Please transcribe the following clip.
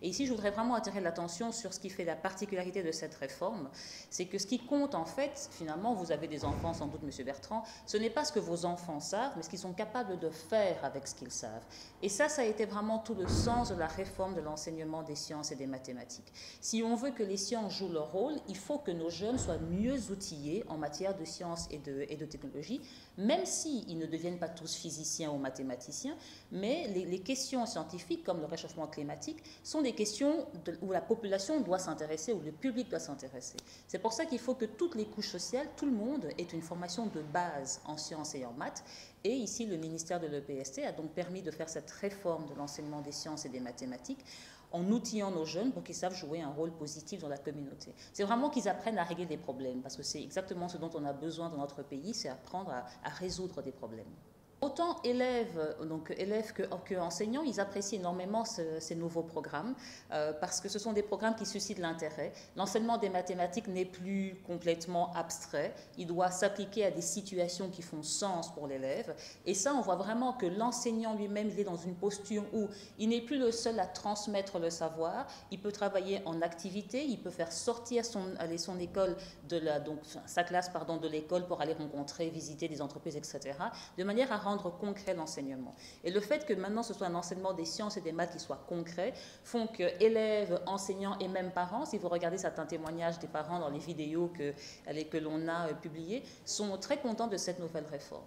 Et ici, je voudrais vraiment attirer l'attention sur ce qui fait la particularité de cette réforme. C'est que ce qui compte, en fait, finalement, vous avez des enfants, sans doute, Monsieur Bertrand, ce n'est pas ce que vos enfants savent, mais ce qu'ils sont capables de faire avec ce qu'ils savent. Et ça a été vraiment tout le sens de la réforme de l'enseignement des sciences et des mathématiques. Si on veut que les sciences jouent leur rôle, il faut que nos jeunes soient mieux outillés en matière de sciences et de technologie, même s'ils ne deviennent pas tous physiciens ou mathématiciens, mais les questions scientifiques, comme le réchauffement climatique, sont des questions où la population doit s'intéresser, où le public doit s'intéresser. C'est pour ça qu'il faut que toutes les couches sociales, tout le monde, ait une formation de base en sciences et en maths. Et ici, le ministère de l'EPST a donc permis de faire cette réforme de l'enseignement des sciences et des mathématiques en outillant nos jeunes pour qu'ils savent jouer un rôle positif dans la communauté. C'est vraiment qu'ils apprennent à régler des problèmes, parce que c'est exactement ce dont on a besoin dans notre pays, c'est apprendre à résoudre des problèmes. Autant élèves que enseignants, ils apprécient énormément ces nouveaux programmes parce que ce sont des programmes qui suscitent l'intérêt. L'enseignement des mathématiques n'est plus complètement abstrait, il doit s'appliquer à des situations qui font sens pour l'élève. Et ça, on voit vraiment que l'enseignant lui-même, il est dans une posture où il n'est plus le seul à transmettre le savoir, il peut travailler en activité, il peut faire sortir son école sa classe de l'école pour aller rencontrer, visiter des entreprises, etc., de manière à rendre concret l'enseignement. Et le fait que maintenant ce soit un enseignement des sciences et des maths qui soit concret font que élèves, enseignants et même parents, si vous regardez certains témoignages des parents dans les vidéos que l'on a publiées, sont très contents de cette nouvelle réforme.